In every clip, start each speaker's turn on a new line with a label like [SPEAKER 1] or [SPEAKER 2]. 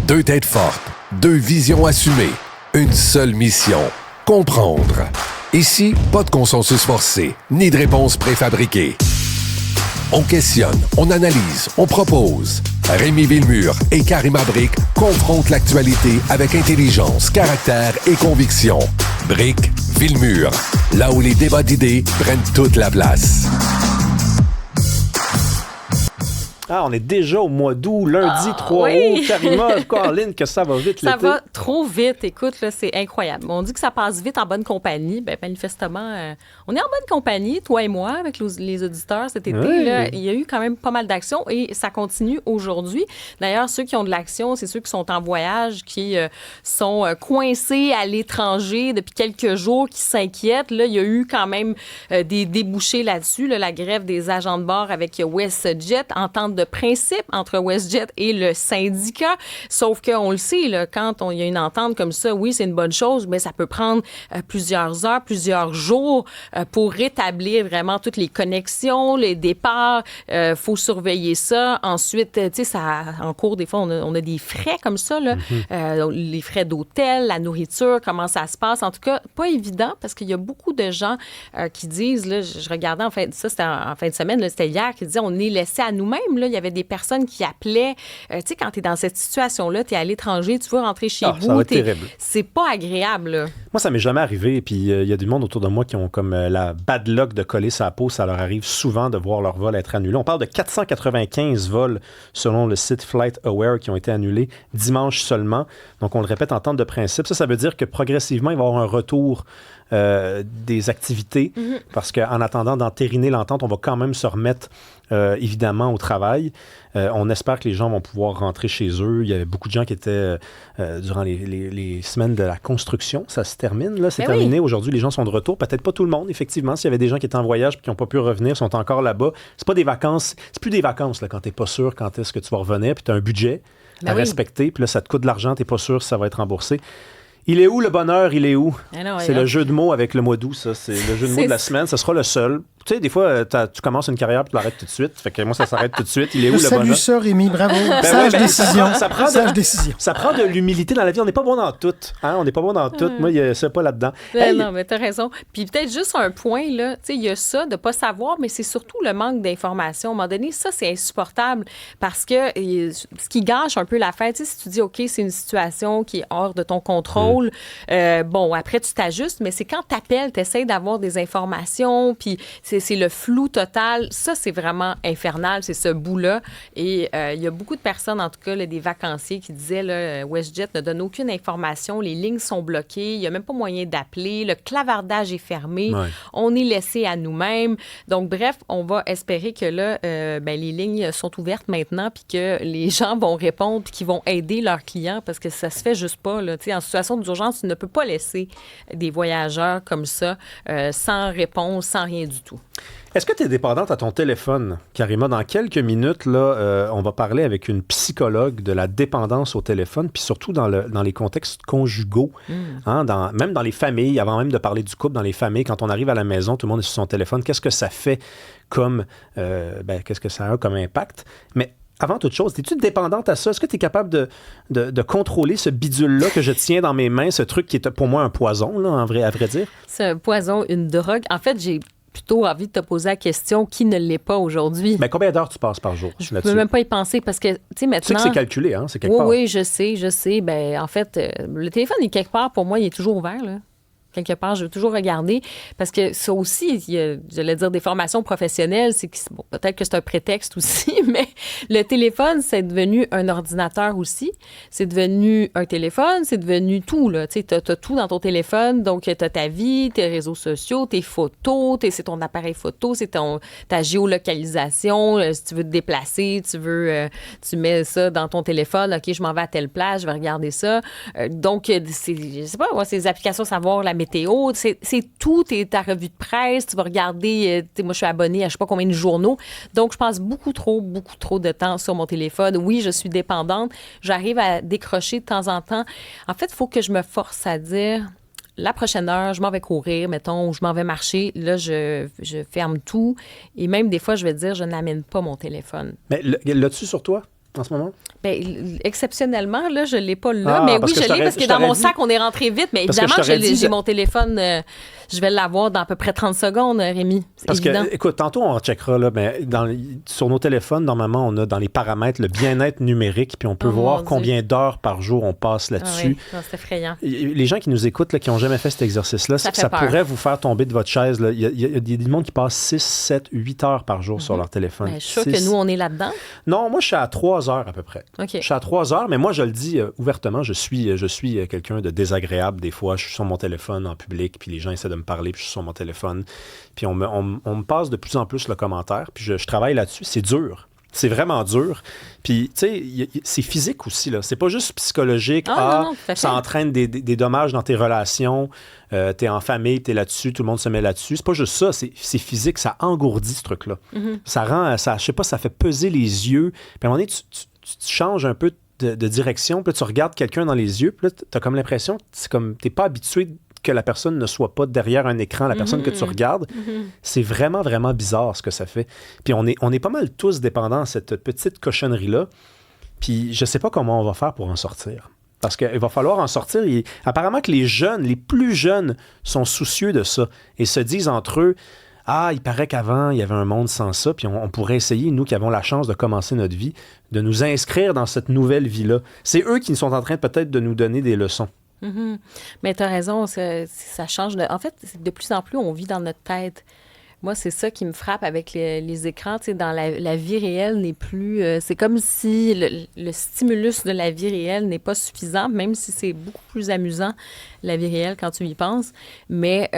[SPEAKER 1] Deux têtes fortes, deux visions assumées, une seule mission, comprendre. Ici, pas de consensus forcé, ni de réponse préfabriquée. On questionne, on analyse, on propose. Rémi Villemure et Karima Brick confrontent l'actualité avec intelligence, caractère et conviction. Brick, Villemure, là où les débats d'idées prennent toute la place.
[SPEAKER 2] Ah, on est déjà au mois d'août, lundi 3 août. Karima, Caroline, que ça va vite
[SPEAKER 3] ça
[SPEAKER 2] l'été.
[SPEAKER 3] Ça va trop vite. Écoute, là, c'est incroyable. On dit que ça passe vite en bonne compagnie. Bien, manifestement, on est en bonne compagnie, toi et moi, avec les auditeurs cet été.
[SPEAKER 2] Oui.
[SPEAKER 3] Là, il y a eu quand même pas mal d'actions et ça continue aujourd'hui. D'ailleurs, ceux qui ont de l'action, c'est ceux qui sont en voyage, qui sont coincés à l'étranger depuis quelques jours, qui s'inquiètent. Là, il y a eu quand même des débouchés là-dessus. Là, la grève des agents de bord avec WestJet, entente de principe entre WestJet et le syndicat. Sauf qu'on le sait, là, quand il y a une entente comme ça, oui, c'est une bonne chose, mais ça peut prendre plusieurs heures, plusieurs jours pour rétablir vraiment toutes les connexions, les départs. Faut surveiller ça. Ensuite, tu sais, ça, en cours, des fois, on a des frais comme ça, là. Les frais d'hôtel, la nourriture, comment ça se passe. En tout cas, pas évident parce qu'il y a beaucoup de gens qui disent, là, je regardais en fait, ça c'était en fin de semaine, là, c'était hier, qui disaient on est laissé à nous-mêmes. Là, il y avait des personnes qui appelaient. Tu sais, quand tu es dans cette situation-là, tu es à l'étranger, tu veux rentrer chez vous.
[SPEAKER 2] Ça va être terrible.
[SPEAKER 3] C'est pas agréable. Là.
[SPEAKER 2] Moi, ça m'est jamais arrivé. Puis, il y a du monde autour de moi qui ont comme la bad luck de coller sa peau. Ça leur arrive souvent de voir leur vol être annulé. On parle de 495 vols selon le site Flight Aware qui ont été annulés dimanche seulement. Donc, on le répète en entente de principe. Ça veut dire que progressivement, il va y avoir un retour des activités parce qu'en attendant d'entériner l'entente, on va quand même se remettre évidemment au travail. On espère que les gens vont pouvoir rentrer chez eux. Il y avait beaucoup de gens qui étaient durant les semaines de la construction. Ça se termine, là. C'est terminé. Oui. Aujourd'hui, les gens sont de retour. Peut-être pas tout le monde, effectivement. S'il y avait des gens qui étaient en voyage et qui n'ont pas pu revenir, sont encore là-bas. C'est pas des vacances. C'est plus des vacances là, quand t'es pas sûr quand est-ce que tu vas revenir puis tu as un budget à respecter. Puis là, ça te coûte de l'argent. T'es pas sûr si ça va être remboursé. Il est où le bonheur? Il est où? C'est le jeu de mots avec le mois d'août, ça. C'est le jeu de mots de la semaine. Ce sera le seul. Tu sais, des fois, tu commences une carrière puis tu l'arrêtes tout de suite. Fait que moi, ça s'arrête tout de suite. Il est où le bonheur?
[SPEAKER 4] Salut ça, Rémi, bravo. Sage décision. Sage décision.
[SPEAKER 2] Ça prend de l'humilité dans la vie. On n'est pas bon dans tout. Hein? On n'est pas bon dans tout. Moi, c'est pas là-dedans.
[SPEAKER 3] Non, mais t'as raison. Puis peut-être juste un point, là. Tu sais, il y a ça de pas savoir, mais c'est surtout le manque d'information. À un moment donné, ça, c'est insupportable parce que ce qui gâche un peu la fête, si tu dis, OK, c'est une situation qui est hors de ton contrôle, bon, après, tu t'ajustes, mais c'est quand tu appelles, tu essaies d'avoir des informations, puis c'est le flou total. Ça, c'est vraiment infernal, c'est ce bout-là. Et il y a beaucoup de personnes, en tout cas, là, des vacanciers qui disaient, là, WestJet ne donne aucune information, les lignes sont bloquées, il n'y a même pas moyen d'appeler, le clavardage est fermé, on est laissé à nous-mêmes. Donc, bref, on va espérer que là, les lignes sont ouvertes maintenant, puis que les gens vont répondre, puis qu'ils vont aider leurs clients, parce que ça se fait juste pas, là. Tu sais, en situation d'urgence, tu ne peux pas laisser des voyageurs comme ça, sans réponse, sans rien du tout.
[SPEAKER 2] Est-ce que tu es dépendante à ton téléphone, Karima? Dans quelques minutes, là, on va parler avec une psychologue de la dépendance au téléphone, puis surtout dans les contextes conjugaux, hein, même dans les familles, avant même de parler du couple, dans les familles, quand on arrive à la maison, tout le monde est sur son téléphone. Qu'est-ce que ça fait comme, qu'est-ce que ça a comme impact? Mais avant toute chose, es-tu dépendante à ça? Est-ce que tu es capable de contrôler ce bidule-là que je tiens dans mes mains, ce truc qui est pour moi un poison, là, à vrai dire?
[SPEAKER 3] C'est un poison, une drogue. En fait, j'ai plutôt envie de te poser la question, qui ne l'est pas aujourd'hui?
[SPEAKER 2] Mais combien d'heures tu passes par jour
[SPEAKER 3] Je ne peux même pas y penser parce que, tu sais, maintenant...
[SPEAKER 2] Tu sais que c'est calculé, hein? C'est quelque part.
[SPEAKER 3] Oui, je sais. Ben, en fait, le téléphone est quelque part, pour moi, il est toujours ouvert, là. Quelque part, je veux toujours regarder parce que ça aussi, j'allais dire des formations professionnelles, c'est que, bon, peut-être que c'est un prétexte aussi, mais le téléphone, c'est devenu un ordinateur aussi. C'est devenu un téléphone, c'est devenu tout, là. Tu sais, t'as tout dans ton téléphone, donc t'as ta vie, tes réseaux sociaux, tes photos, c'est ton appareil photo, c'est ta géolocalisation. Si tu veux te déplacer, tu mets ça dans ton téléphone. OK, je m'en vais à telle place, je vais regarder ça. Donc, je sais pas, moi, ces applications, savoir la météo, c'est tout, ta revue de presse, tu vas regarder, moi je suis abonnée à je sais pas combien de journaux, donc je passe beaucoup trop de temps sur mon téléphone. Oui, je suis dépendante, j'arrive à décrocher de temps en temps. En fait, il faut que je me force à dire, la prochaine heure, je m'en vais courir, mettons, ou je m'en vais marcher, là, je ferme tout, et même des fois, je vais dire, je n'amène pas mon téléphone.
[SPEAKER 2] Mais l'as-tu sur toi? en ce moment?
[SPEAKER 3] Bien, exceptionnellement, là, je ne l'ai pas là. Mais oui, je l'ai parce que dans mon sac, on est rentré vite. Mais évidemment, j'ai mon téléphone, je vais l'avoir dans à peu près 30 secondes, Rémi.
[SPEAKER 2] Parce évident. Que, écoute, tantôt, on checkera, là, mais sur nos téléphones, normalement, on a dans les paramètres le bien-être numérique, puis on peut voir combien d'heures par jour on passe là-dessus.
[SPEAKER 3] Ah oui, c'est effrayant.
[SPEAKER 2] Les gens qui nous écoutent, là, qui n'ont jamais fait cet exercice-là, ça pourrait vous faire tomber de votre chaise. Là. Il y a du monde qui passe 6, 7, 8 heures par jour sur leur téléphone.
[SPEAKER 3] Ben, je suis sûre que nous, on est là-dedans.
[SPEAKER 2] Non, moi, je suis à 3 heures à peu près.
[SPEAKER 3] Okay.
[SPEAKER 2] Je suis à 3 heures, mais moi, je le dis ouvertement, je suis quelqu'un de désagréable des fois. Je suis sur mon téléphone en public, puis les gens essaient de me parler, puis je suis sur mon téléphone. Puis on me passe de plus en plus le commentaire, puis je travaille là-dessus. C'est dur. C'est vraiment dur. Puis, tu sais, c'est physique aussi, là. C'est pas juste psychologique.
[SPEAKER 3] Non,
[SPEAKER 2] ça entraîne des dommages dans tes relations. T'es en famille, t'es là-dessus, tout le monde se met là-dessus. C'est pas juste ça, c'est physique. Ça engourdit, ce truc-là. Mm-hmm. Ça rend, je sais pas, ça fait peser les yeux. Puis à un moment donné, tu changes un peu de direction. Puis là, tu regardes quelqu'un dans les yeux. Puis là, t'as comme l'impression que c'est comme, t'es pas habitué que la personne ne soit pas derrière un écran, la personne que tu regardes. C'est vraiment, vraiment bizarre ce que ça fait. Puis on est pas mal tous dépendants de cette petite cochonnerie-là. Puis je sais pas comment on va faire pour en sortir. Parce qu'il va falloir en sortir. Apparemment que les plus jeunes sont soucieux de ça et se disent entre eux, il paraît qu'avant, il y avait un monde sans ça, puis on pourrait essayer, nous qui avons la chance de commencer notre vie, de nous inscrire dans cette nouvelle vie-là. C'est eux qui sont en train peut-être de nous donner des leçons.
[SPEAKER 3] Mm-hmm. Mais tu as raison, ça change. En fait, de plus en plus, on vit dans notre tête. Moi, c'est ça qui me frappe avec les écrans. Tu sais, dans la vie réelle n'est plus... c'est comme si le stimulus de la vie réelle n'est pas suffisant, même si c'est beaucoup plus amusant, la vie réelle, quand tu y penses. Mais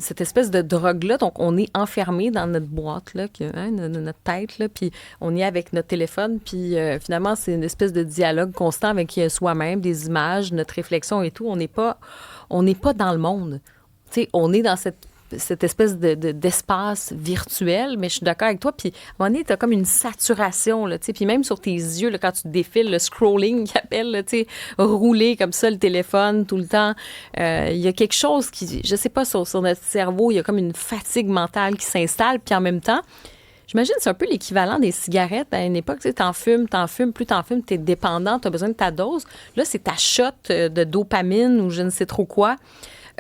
[SPEAKER 3] cette espèce de drogue-là, donc on est enfermé dans notre boîte, là, notre tête, là, puis on est avec notre téléphone, puis finalement, c'est une espèce de dialogue constant avec soi-même, des images, notre réflexion et tout. On n'est pas dans le monde. Tu sais, on est dans cette espèce d'espace virtuel, mais je suis d'accord avec toi. Puis, à un moment donné, tu as comme une saturation, là, tu sais. Puis même sur tes yeux, là, quand tu défiles, le scrolling qu'ils appellent, là, tu sais, rouler comme ça le téléphone tout le temps, il y a quelque chose qui, je sais pas, sur notre cerveau, il y a comme une fatigue mentale qui s'installe. Puis en même temps, j'imagine que c'est un peu l'équivalent des cigarettes à une époque. Tu sais, t'en fumes, plus t'en fumes, t'es dépendant, t'as besoin de ta dose. Là, c'est ta shot de dopamine ou je ne sais trop quoi.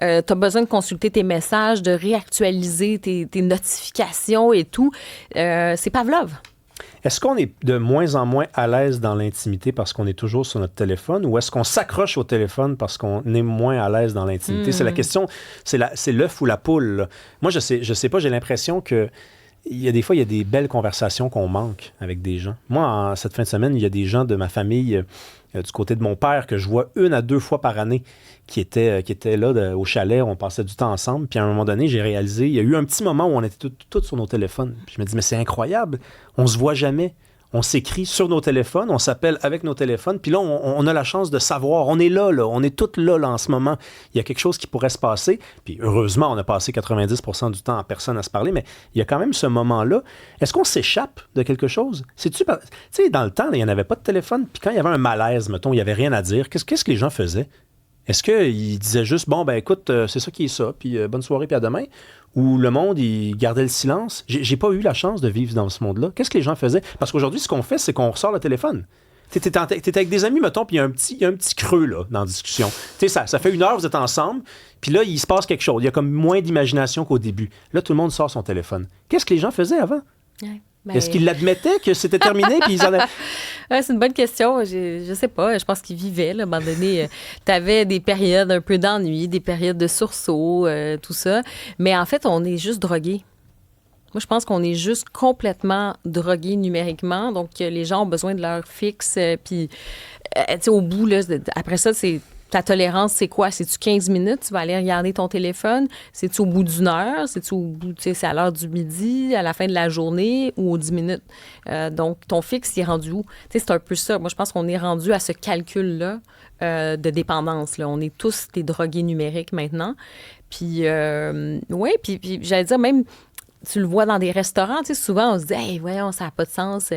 [SPEAKER 3] Tu as besoin de consulter tes messages, de réactualiser tes notifications et tout. C'est Pavlov.
[SPEAKER 2] Est-ce qu'on est de moins en moins à l'aise dans l'intimité parce qu'on est toujours sur notre téléphone ou est-ce qu'on s'accroche au téléphone parce qu'on est moins à l'aise dans l'intimité? C'est la question, c'est l'œuf ou la poule, là. Moi, je sais pas, j'ai l'impression que des fois, il y a des belles conversations qu'on manque avec des gens. Moi, cette fin de semaine, il y a des gens de ma famille, du côté de mon père, que je vois 1 à 2 fois par année, qui étaient là au chalet, on passait du temps ensemble. Puis à un moment donné, j'ai réalisé, il y a eu un petit moment où on était tous sur nos téléphones. Puis je me dis, mais c'est incroyable, on se voit jamais. On s'écrit sur nos téléphones, on s'appelle avec nos téléphones, puis là, on a la chance de savoir. On est là, on est tous là en ce moment. Il y a quelque chose qui pourrait se passer, puis heureusement, on a passé 90% du temps à personne à se parler, mais il y a quand même ce moment-là. Est-ce qu'on s'échappe de quelque chose? Tu sais, dans le temps, il n'y en avait pas de téléphone, puis quand il y avait un malaise, mettons, il n'y avait rien à dire, qu'est-ce que les gens faisaient? Est-ce qu'ils disaient juste, bon, ben écoute, c'est ça qui est ça, puis bonne soirée, puis à demain? Ou le monde, il gardait le silence? J'ai pas eu la chance de vivre dans ce monde-là. Qu'est-ce que les gens faisaient? Parce qu'aujourd'hui, ce qu'on fait, c'est qu'on ressort le téléphone. T'es avec des amis, mettons, puis il y a un petit creux là, dans la discussion. Ça fait 1 heure, vous êtes ensemble, puis là, il se passe quelque chose. Il y a comme moins d'imagination qu'au début. Là, tout le monde sort son téléphone. Qu'est-ce que les gens faisaient avant?
[SPEAKER 3] Ouais.
[SPEAKER 2] Est-ce qu'ils l'admettaient que c'était terminé puis ils en avaient...
[SPEAKER 3] C'est une bonne question. Je sais pas. Je pense qu'ils vivaient. Là. À un moment donné, tu avais des périodes un peu d'ennui, des périodes de sursaut, tout ça. Mais en fait, on est juste drogués. Moi, je pense qu'on est juste complètement drogués numériquement. Donc, les gens ont besoin de leur fixe. Puis, tu sais, au bout, là, après ça, c'est... Ta tolérance, c'est quoi? C'est-tu 15 minutes? Tu vas aller regarder ton téléphone? C'est-tu au bout d'1 heure? C'est-tu au bout, tu sais, c'est à l'heure du midi, à la fin de la journée ou aux 10 minutes? Donc, ton fixe, il est rendu où? Tu sais, c'est un peu ça. Moi, je pense qu'on est rendu à ce calcul-là de dépendance, là. On est tous des drogués numériques maintenant. Puis, oui, puis j'allais dire, même... Tu le vois dans des restaurants, tu sais, souvent, on se dit « Hey, voyons, ça n'a pas de sens.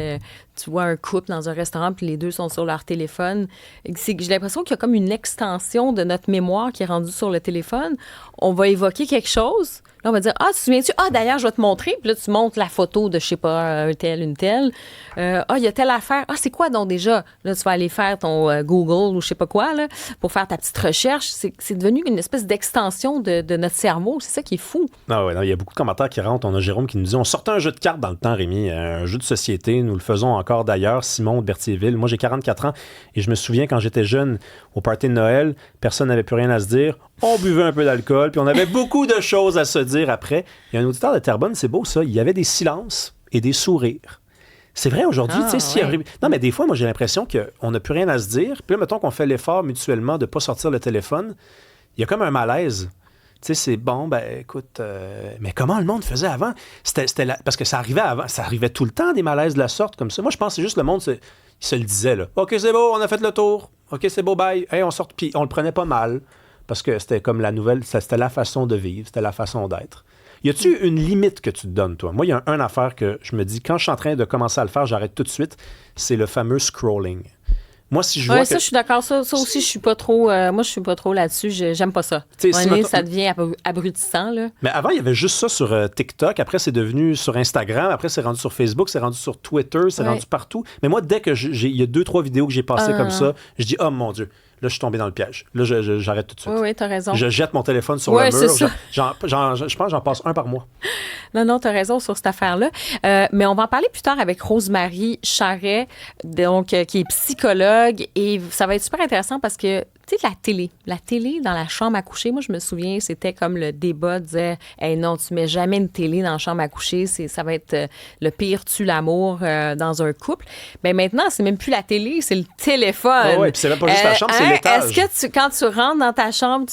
[SPEAKER 3] tu vois un couple dans un restaurant puis les deux sont sur leur téléphone. J'ai l'impression qu'il y a comme une extension de notre mémoire qui est rendue sur le téléphone. On va évoquer quelque chose. Là, on va dire, ah, tu te souviens-tu? Ah, d'ailleurs, je vais te montrer. Puis là, tu montres la photo de, je sais pas, un tel, une telle. Ah, il y a telle affaire. Ah, c'est quoi donc déjà? Là, tu vas aller faire ton Google ou je sais pas quoi, là, pour faire ta petite recherche. C'est devenu une espèce d'extension de notre cerveau. C'est ça qui est fou.
[SPEAKER 2] Ah ouais, il y a beaucoup de commentaires qui rentrent. On a Jérôme qui nous dit, on sortait un jeu de cartes dans le temps, Rémi, un jeu de société. Nous le faisons encore d'ailleurs. Simon de Berthierville. Moi, j'ai 44 ans et je me souviens quand j'étais jeune, au party de Noël, personne n'avait plus rien à se dire. On buvait un peu d'alcool, puis on avait beaucoup de choses à se dire après. Il y a un auditeur de Terrebonne, c'est beau ça, il y avait des silences et des sourires. C'est vrai aujourd'hui, tu sais, si arrive... Non, mais des fois, moi, j'ai l'impression qu'on n'a plus rien à se dire. Puis là, mettons qu'on fait l'effort mutuellement de ne pas sortir le téléphone, il y a comme un malaise. Tu sais, c'est bon, ben écoute, mais comment le monde faisait avant? Parce que ça arrivait avant, ça arrivait tout le temps des malaises de la sorte comme ça. Moi, je pense que c'est juste le monde, il se le disait, là. OK, c'est beau, on a fait le tour. OK, c'est beau, bye. Hey, on sort. Puis on le prenait pas mal. Parce que c'était comme la nouvelle, c'était la façon de vivre, c'était la façon d'être. Y a-tu une limite que tu te donnes, toi? Moi, il y a une affaire que je me dis, quand je suis en train de commencer à le faire, j'arrête tout de suite, c'est le fameux scrolling. Moi, si je vois
[SPEAKER 3] ça, je suis d'accord. Ça aussi, je suis pas trop... moi, je suis pas trop là-dessus. J'aime pas ça. Ça devient abrutissant, là.
[SPEAKER 2] Mais avant, il y avait juste ça sur TikTok. Après, c'est devenu sur Instagram. Après, c'est rendu sur Facebook. C'est rendu sur Twitter. C'est rendu partout. Mais moi, dès que il y a 2-3 vidéos que j'ai passées comme ça, je dis, oh mon Dieu. Là, je suis tombé dans le piège. Là, j'arrête tout de suite.
[SPEAKER 3] Oui, t'as raison.
[SPEAKER 2] Je jette mon téléphone sur le mur. Je pense que j'en passe un par mois.
[SPEAKER 3] Non, t'as raison sur cette affaire-là. Mais on va en parler plus tard avec Rosemary Charret, donc, qui est psychologue. Et ça va être super intéressant parce que, tu sais, la télé dans la chambre à coucher, moi, je me souviens, c'était comme le débat disait, hey, non, tu mets jamais une télé dans la chambre à coucher, ça va être le pire tue l'amour dans un couple. Mais maintenant, c'est même plus la télé, c'est le téléphone.
[SPEAKER 2] Oui, puis c'est même pas juste la chambre, c'est l'étage.
[SPEAKER 3] Est-ce que quand tu rentres dans ta chambre,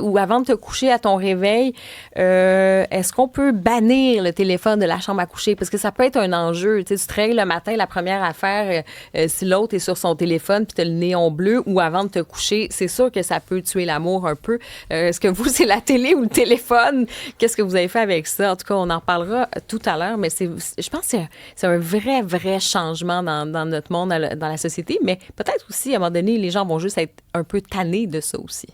[SPEAKER 3] ou avant de te coucher à ton réveil, est-ce qu'on peut bannir le téléphone de la chambre à coucher? Parce que ça peut être un enjeu. Tu te réveilles le matin, la première affaire, si l'autre est sur son téléphone puis tu as le néon bleu, ou avant de te coucher, c'est sûr que ça peut tuer l'amour un peu. Est-ce que vous, c'est la télé ou le téléphone? Qu'est-ce que vous avez fait avec ça? En tout cas, on en reparlera tout à l'heure, mais je pense que c'est un vrai changement dans notre monde, dans la société, mais peut-être aussi, à un moment donné, les gens vont juste être un peu tannés de ça aussi.